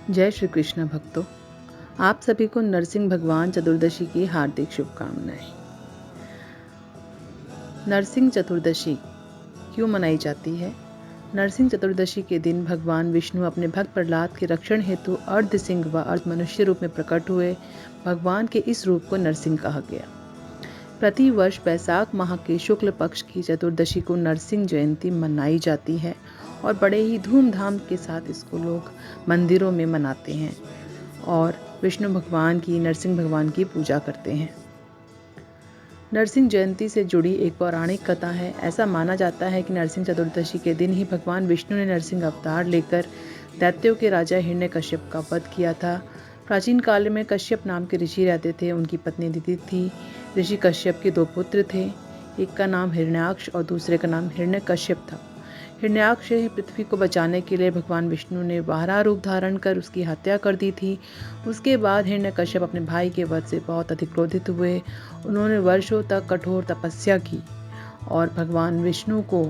जय श्री कृष्ण भक्तों, आप सभी को नरसिंह भगवान चतुर्दशी की हार्दिक शुभकामनाएं। नरसिंह चतुर्दशी क्यों मनाई जाती है? नरसिंह चतुर्दशी के दिन भगवान विष्णु अपने भक्त प्रहलाद के रक्षण हेतु अर्ध सिंह व अर्ध मनुष्य रूप में प्रकट हुए। भगवान के इस रूप को नरसिंह कहा गया। प्रति वर्ष बैसाख माह के शुक्ल पक्ष की चतुर्दशी को नरसिंह जयंती मनाई जाती है और बड़े ही धूमधाम के साथ इसको लोग मंदिरों में मनाते हैं और विष्णु भगवान की, नरसिंह भगवान की पूजा करते हैं। नरसिंह जयंती से जुड़ी एक पौराणिक कथा है। ऐसा माना जाता है कि नरसिंह चतुर्दशी के दिन ही भगवान विष्णु ने नरसिंह अवतार लेकर दैत्यों के राजा हिरण्यकश्यप का वध किया था। प्राचीन काल में कश्यप नाम के ऋषि रहते थे। उनकी पत्नी अदिति थी। ऋषि कश्यप के 2 पुत्र थे। एक का नाम हिरण्याक्ष और दूसरे का नाम हिरण्यकश्यप था। हिरण्याक्ष पृथ्वी को बचाने के लिए भगवान विष्णु ने वाराह रूप धारण कर उसकी हत्या कर दी थी। उसके बाद हिरण्यकश्यप अपने भाई के वध से बहुत अधिक क्रोधित हुए। उन्होंने वर्षों तक कठोर तपस्या की और भगवान विष्णु को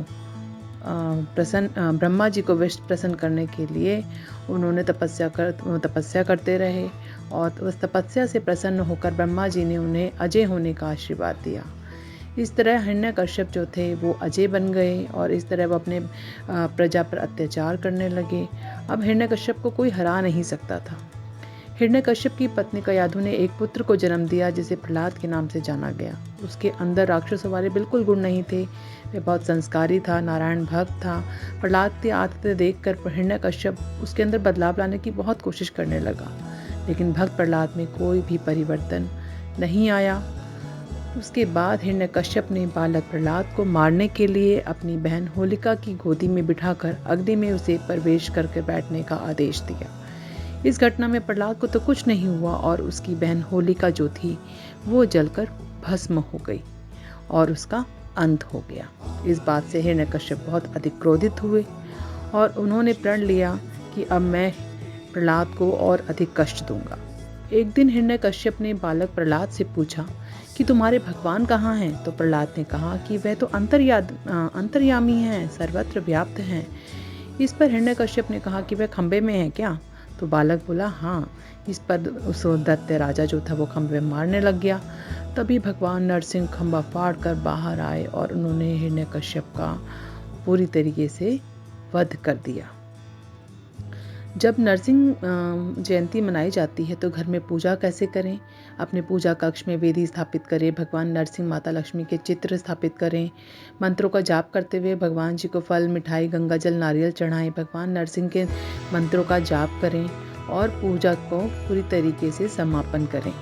ब्रह्मा जी को प्रसन्न करने के लिए उन्होंने तपस्या करते रहे और उस तपस्या से प्रसन्न होकर ब्रह्मा जी ने उन्हें अजय होने का आशीर्वाद दिया। इस तरह हिरण्यकश्यप जो थे वो अजय बन गए और इस तरह वो अपने प्रजा पर अत्याचार करने लगे। अब हिरण्यकश्यप को कोई हरा नहीं सकता था। हिरण्यकश्यप की पत्नी कयाधु ने एक पुत्र को जन्म दिया जिसे प्रहलाद के नाम से जाना गया। उसके अंदर राक्षसों वाले बिल्कुल गुण नहीं थे। वह बहुत संस्कारी था, नारायण भक्त था। प्रहलाद की आदतें देखकर हिरण्यकश्यप उसके अंदर बदलाव लाने की बहुत कोशिश करने लगा, लेकिन भक्त प्रहलाद में कोई भी परिवर्तन नहीं आया। उसके बाद हिरण्यकश्यप ने बालक प्रहलाद को मारने के लिए अपनी बहन होलिका की गोदी में बिठाकर अग्नि में उसे प्रवेश करके बैठने का आदेश दिया। इस घटना में प्रहलाद को तो कुछ नहीं हुआ और उसकी बहन होलिका जो थी वो जलकर भस्म हो गई और उसका अंत हो गया। इस बात से हिरण्यकश्यप बहुत अधिक क्रोधित हुए और उन्होंने प्रण लिया कि अब मैं प्रहलाद को और अधिक कष्ट दूंगा। एक दिन हिरण्यकश्यप ने बालक प्रहलाद से पूछा कि तुम्हारे भगवान कहाँ हैं? तो प्रहलाद ने कहा कि वह तो अंतर्यामी हैं, सर्वत्र व्याप्त हैं। इस पर हिरण्यकश्यप ने कहा कि वह खंबे में है क्या? तो बालक बोला हाँ। इस पर उस दैत्य राजा जो था वो खंबे में मारने लग गया। तभी भगवान नरसिंह खंबा फाड़ कर बाहर आए और उन्होंने हिरण्यकश्यप का पूरी तरीके से वध कर दिया। जब नरसिंह जयंती मनाई जाती है तो घर में पूजा कैसे करें? अपने पूजा कक्ष में वेदी स्थापित करें, भगवान नरसिंह, माता लक्ष्मी के चित्र स्थापित करें, मंत्रों का जाप करते हुए भगवान जी को फल, मिठाई, गंगा जल, नारियल चढ़ाएं, भगवान नरसिंह के मंत्रों का जाप करें और पूजा को पूरी तरीके से समापन करें।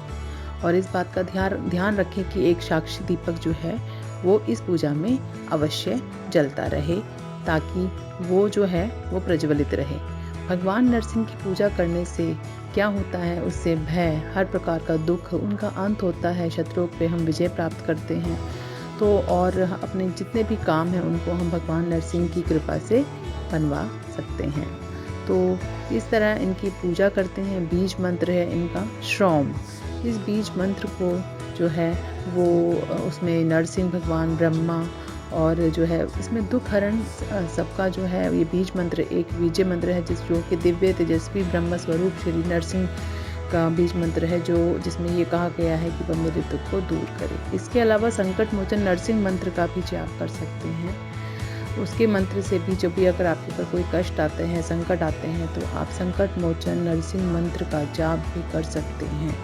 और इस बात का ध्यान रखें कि एक साक्षी दीपक जो है वो इस पूजा में अवश्य जलता रहे ताकि वो जो है वो प्रज्वलित रहे। भगवान नरसिंह की पूजा करने से क्या होता है? उससे भय, हर प्रकार का दुख, उनका अंत होता है। शत्रुओं पे हम विजय प्राप्त करते हैं। तो और अपने जितने भी काम हैं उनको हम भगवान नरसिंह की कृपा से बनवा सकते हैं। तो इस तरह इनकी पूजा करते हैं। बीज मंत्र है इनका श्रौम। इस बीज मंत्र को जो है वो उसमें नरसिंह भगवान, ब्रह्मा और जो है इसमें दुख हरण सबका जो है ये बीज मंत्र एक बीज मंत्र है जो कि दिव्य तेजस्वी ब्रह्म स्वरूप श्री नरसिंह का बीज मंत्र है, जो जिसमें ये कहा गया है कि वह मेरे दुख को दूर करे। इसके अलावा संकट मोचन नरसिंह मंत्र का भी जाप कर सकते हैं। उसके मंत्र से भी जब भी अगर आपके ऊपर कोई कष्ट आते हैं, संकट आते हैं, तो आप संकट मोचन नरसिंह मंत्र का जाप भी कर सकते हैं।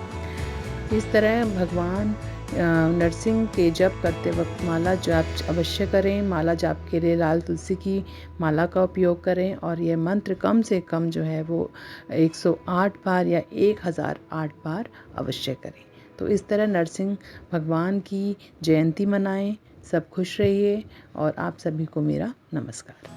इस तरह भगवान नरसिंह के जप करते वक्त माला जाप अवश्य करें। माला जाप के लिए लाल तुलसी की माला का उपयोग करें और यह मंत्र कम से कम जो है वो 108 बार या 1008 बार अवश्य करें। तो इस तरह नरसिंह भगवान की जयंती मनाएं। सब खुश रहिए और आप सभी को मेरा नमस्कार।